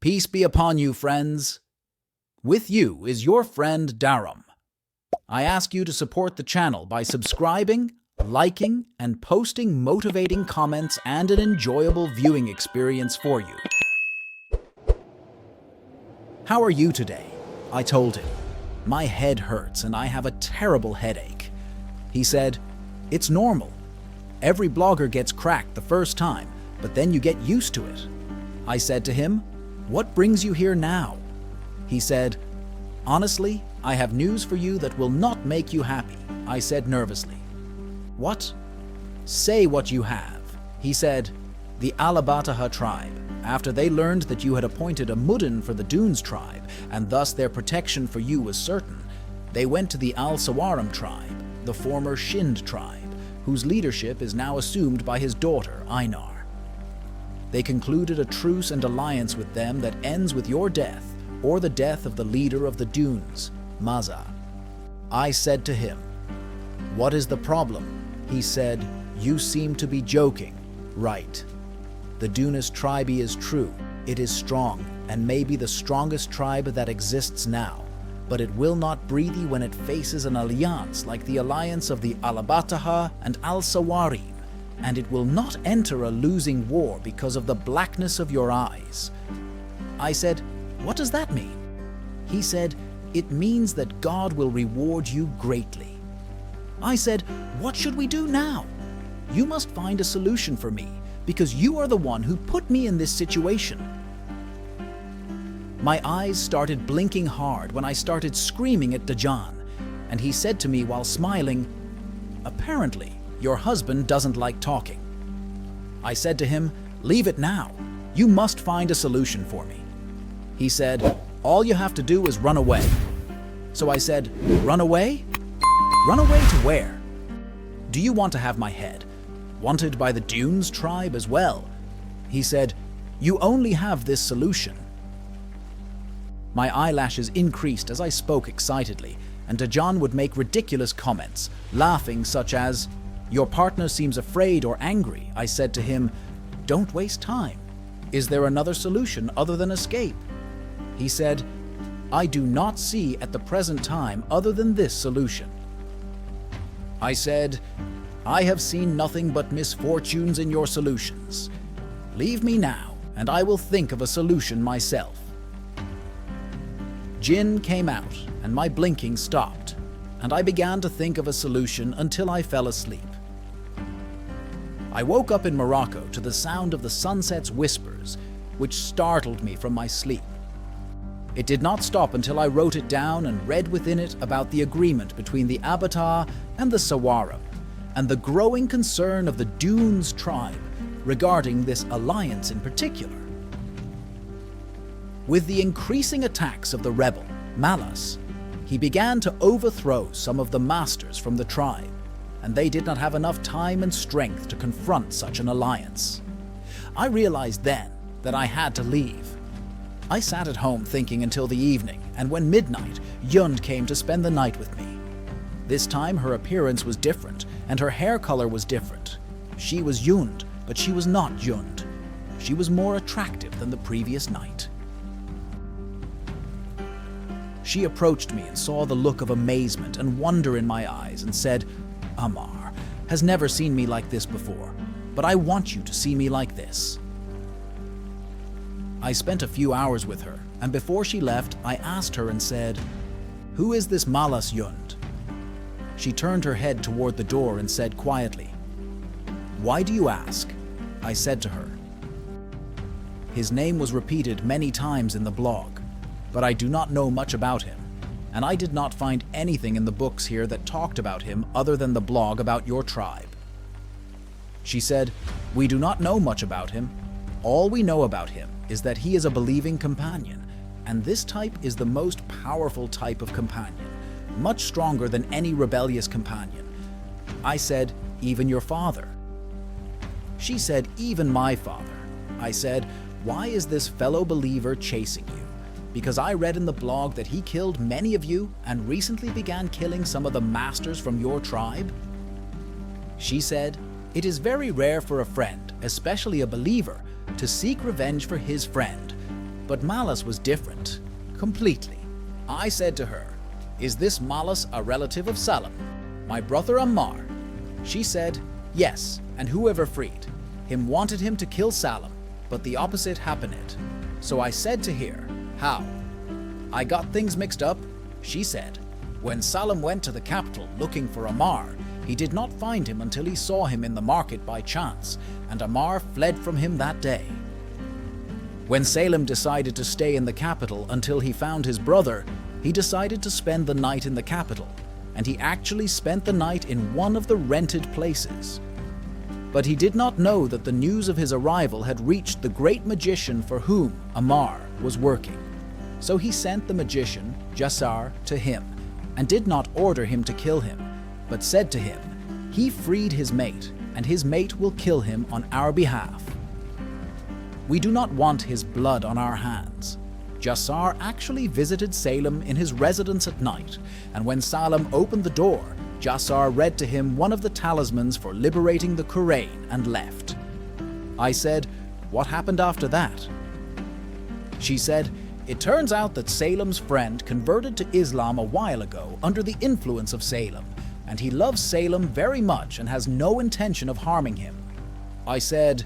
Peace be upon you, friends. With you is your friend Darum. I ask you to support the channel by subscribing, liking, and posting motivating comments and an enjoyable viewing experience for you. How are you today? I told him. My head hurts and I have a terrible headache. He said, it's normal. Every blogger gets cracked the first time, but then you get used to it. I said to him, what brings you here now? He said, honestly, I have news for you that will not make you happy. I said nervously. What? Say what you have. He said, the Alabataha tribe, after they learned that you had appointed a Muddin for the Dunes tribe, and thus their protection for you was certain, they went to the Al-Sawaram tribe, the former Shind tribe, whose leadership is now assumed by his daughter, Einar. They concluded a truce and alliance with them that ends with your death, or the death of the leader of the Dunes, Maza. I said to him, what is the problem? He said, you seem to be joking. Right. The Dunes tribe is true. It is strong, and may be the strongest tribe that exists now, but it will not breathe when it faces an alliance like the alliance of the Alabataha and Al-Sawarim, and it will not enter a losing war because of the blackness of your eyes. I said, what does that mean? He said, it means that God will reward you greatly. I said, what should we do now? You must find a solution for me, because you are the one who put me in this situation. My eyes started blinking hard when I started screaming at Dajan, and he said to me while smiling, apparently, your husband doesn't like talking. I said to him, leave it now. You must find a solution for me. He said, all you have to do is run away. So I said, run away? Run away to where? Do you want to have my head? Wanted by the Dunes tribe as well? He said, you only have this solution. My eyelashes increased as I spoke excitedly, and Dajan would make ridiculous comments, laughing such as, your partner seems afraid or angry. I said to him, don't waste time. Is there another solution other than escape? He said, I do not see at the present time other than this solution. I said, I have seen nothing but misfortunes in your solutions. Leave me now, and I will think of a solution myself. Jinn came out, and my blinking stopped, and I began to think of a solution until I fell asleep. I woke up in Morocco to the sound of the sunset's whispers, which startled me from my sleep. It did not stop until I wrote it down and read within it about the agreement between the Abatar and the Sawaram, and the growing concern of the Dunes tribe regarding this alliance in particular. With the increasing attacks of the rebel, Malus, he began to overthrow some of the masters from the tribe, and they did not have enough time and strength to confront such an alliance. I realized then that I had to leave. I sat at home thinking until the evening, and when midnight, Yund came to spend the night with me. This time her appearance was different, and her hair color was different. She was Yund, but she was not Yund. She was more attractive than the previous night. She approached me and saw the look of amazement and wonder in my eyes and said, Amar has never seen me like this before, but I want you to see me like this. I spent a few hours with her, and before she left, I asked her and said, who is this Malus Yund? She turned her head toward the door and said quietly, why do you ask? I said to her. His name was repeated many times in the blog, but I do not know much about him, and I did not find anything in the books here that talked about him other than the blog about your tribe. She said, we do not know much about him. All we know about him is that he is a believing companion, and this type is the most powerful type of companion, much stronger than any rebellious companion. I said, even your father. She said, even my father. I said, why is this fellow believer chasing you? Because I read in the blog that he killed many of you and recently began killing some of the masters from your tribe? She said, it is very rare for a friend, especially a believer, to seek revenge for his friend, But Malice was different, completely. I said to her, "Is this Malice a relative of Salam, my brother Ammar?" She said, "Yes, and whoever freed him wanted him to kill Salam, but the opposite happened." So I said to her, "How?" "I got things mixed up," she said. "When Salam went to the capital looking for Ammar, he did not find him until he saw him in the market by chance, and Ammar fled from him that day. When Salam decided to stay in the capital until he found his brother, he decided to spend the night in the capital, and he actually spent the night in one of the rented places. But he did not know that the news of his arrival had reached the great magician for whom Ammar was working. So he sent the magician, Jassar, to him, and did not order him to kill him, but said to him, 'He freed his mate, and his mate will kill him on our behalf. We do not want his blood on our hands.' Jassar actually visited Salam in his residence at night, and when Salam opened the door, Jassar read to him one of the talismans for liberating the Quran and left. I said, 'What happened after that?' She said, 'It turns out that Salam's friend converted to Islam a while ago under the influence of Salam, and he loves Salam very much and has no intention of harming him.' I said,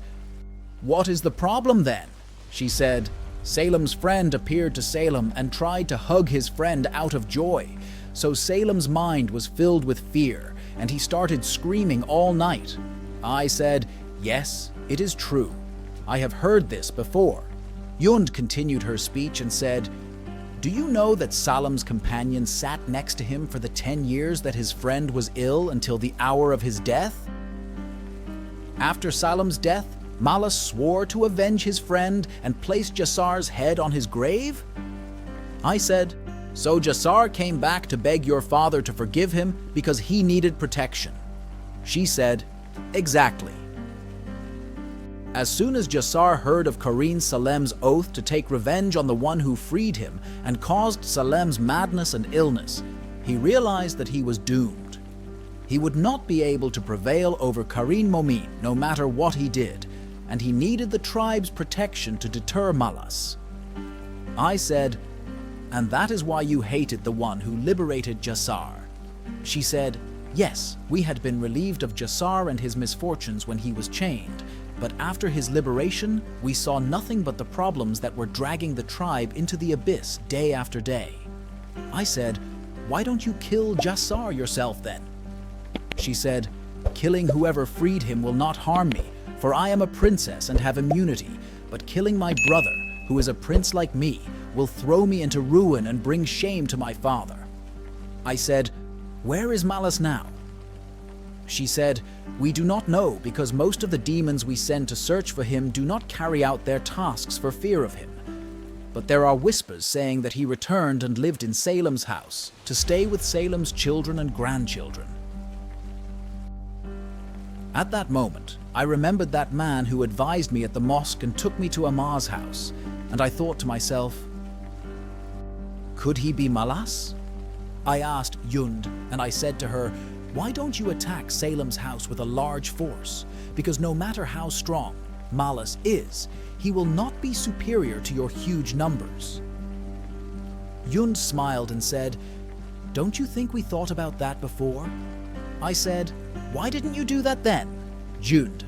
'What is the problem then?' She said, 'Salam's friend appeared to Salam and tried to hug his friend out of joy. So Salam's mind was filled with fear, and he started screaming all night.' I said, 'Yes, it is true. I have heard this before.' Yund continued her speech and said, 'Do you know that Salam's companion sat next to him for the 10 years that his friend was ill until the hour of his death? After Salam's death, Malice swore to avenge his friend and placed Jassar's head on his grave?' I said, 'So Jassar came back to beg your father to forgive him because he needed protection.' She said, 'Exactly.' As soon as Jassar heard of Karin Salem's oath to take revenge on the one who freed him and caused Salem's madness and illness, he realized that he was doomed. He would not be able to prevail over Karin Momin no matter what he did, and he needed the tribe's protection to deter Malice. I said, 'And that is why you hated the one who liberated Jassar.' She said, 'Yes, we had been relieved of Jassar and his misfortunes when he was chained, but after his liberation, we saw nothing but the problems that were dragging the tribe into the abyss day after day.' I said, 'Why don't you kill Jassar yourself then?' She said, 'Killing whoever freed him will not harm me, for I am a princess and have immunity, but killing my brother, who is a prince like me, will throw me into ruin and bring shame to my father.' I said, 'Where is Malice now?' She said, 'We do not know because most of the demons we send to search for him do not carry out their tasks for fear of him. But there are whispers saying that he returned and lived in Salem's house to stay with Salem's children and grandchildren.' At that moment, I remembered that man who advised me at the mosque and took me to Ammar's house, and I thought to myself, could he be Malice? I asked Yund, and I said to her, 'Why don't you attack Salem's house with a large force? Because no matter how strong Malice is, he will not be superior to your huge numbers.' Yund smiled and said, 'Don't you think we thought about that before?' I said, 'Why didn't you do that then?' Yund: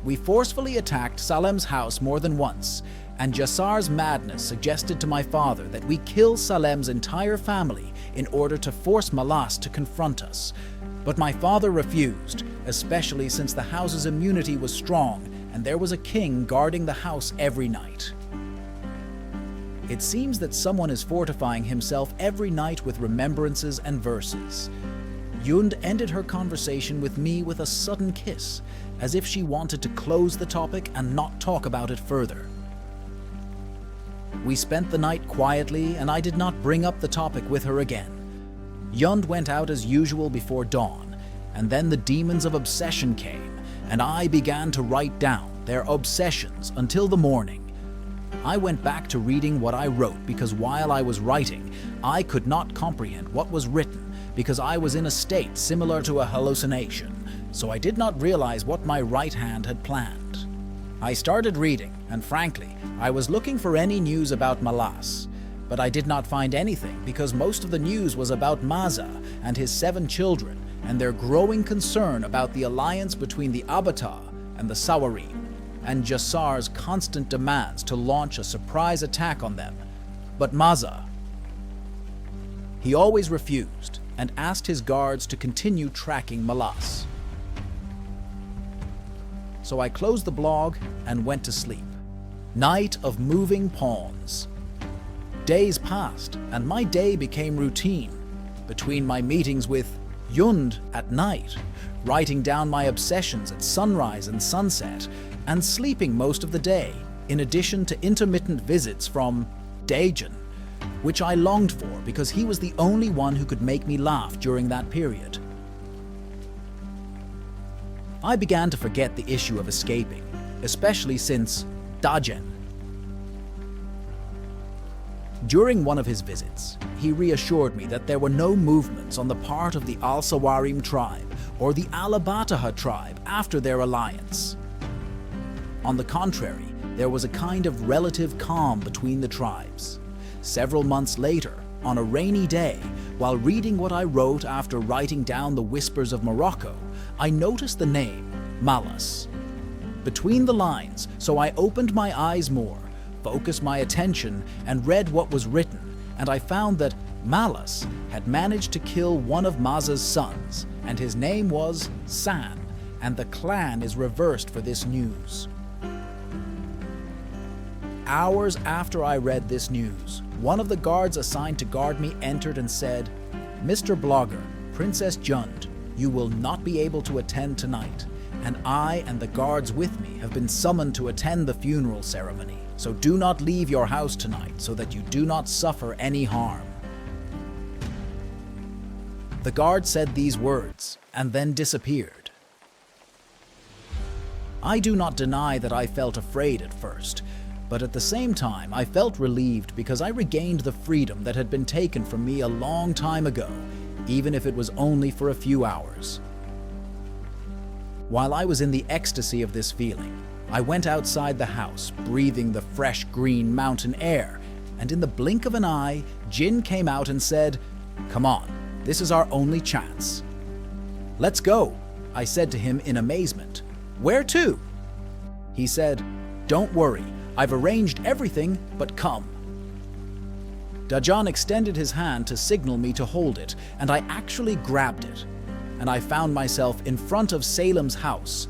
'We forcefully attacked Salem's house more than once, and Jassar's madness suggested to my father that we kill Salem's entire family in order to force Malice to confront us. But my father refused, especially since the house's immunity was strong and there was a king guarding the house every night. It seems that someone is fortifying himself every night with remembrances and verses.' Yund ended her conversation with me with a sudden kiss, as if she wanted to close the topic and not talk about it further. We spent the night quietly, and I did not bring up the topic with her again. Yund went out as usual before dawn, and then the demons of obsession came, and I began to write down their obsessions until the morning. I went back to reading what I wrote because while I was writing, I could not comprehend what was written because I was in a state similar to a hallucination, so I did not realize what my right hand had planned. I started reading, and frankly, I was looking for any news about Malas. But I did not find anything because most of the news was about Maza and his 7 children and their growing concern about the alliance between the Abatar and the Sawarim, and Jassar's constant demands to launch a surprise attack on them. But Maza, he always refused and asked his guards to continue tracking Malas. So I closed the blog and went to sleep. Night of moving pawns. Days passed, and my day became routine. Between my meetings with Yund at night, writing down my obsessions at sunrise and sunset, and sleeping most of the day, in addition to intermittent visits from Dajan, which I longed for because he was the only one who could make me laugh during that period. I began to forget the issue of escaping, especially since Dajan. During one of his visits, he reassured me that there were no movements on the part of the Al-Sawarim tribe or the Al-Abataha tribe after their alliance. On the contrary, there was a kind of relative calm between the tribes. Several months later, on a rainy day, while reading what I wrote after writing down the Whispers of Morocco, I noticed the name Malas between the lines, so I opened my eyes more, focused my attention, and read what was written, and I found that Malas had managed to kill one of Maza's sons, and his name was San, and the clan is reversed for this news. Hours after I read this news, one of the guards assigned to guard me entered and said, "Mr. Blogger, Princess Jund, you will not be able to attend tonight, and I and the guards with me have been summoned to attend the funeral ceremony, so do not leave your house tonight so that you do not suffer any harm." The guard said these words and then disappeared. I do not deny that I felt afraid at first, but at the same time I felt relieved because I regained the freedom that had been taken from me a long time ago, even if it was only for a few hours. While I was in the ecstasy of this feeling, I went outside the house, breathing the fresh green mountain air, and in the blink of an eye, Jin came out and said, "Come on, this is our only chance." "Let's go," I said to him in amazement. "Where to?" He said, "Don't worry, I've arranged everything, but come." Dajan extended his hand to signal me to hold it, and I actually grabbed it, and I found myself in front of Salem's house.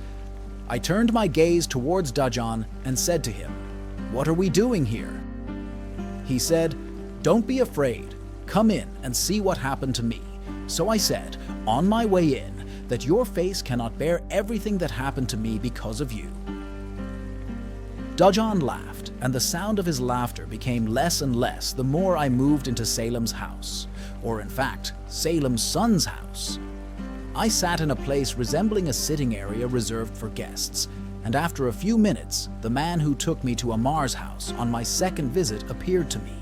I turned my gaze towards Dajan and said to him, "What are we doing here?" He said, "Don't be afraid. Come in and see what happened to me." So I said, on my way in, that your face cannot bear everything that happened to me because of you. Dajan laughed, and the sound of his laughter became less and less the more I moved into Salem's house, or in fact, Salem's son's house. I sat in a place resembling a sitting area reserved for guests, and after a few minutes, the man who took me to Amar's house on my second visit appeared to me.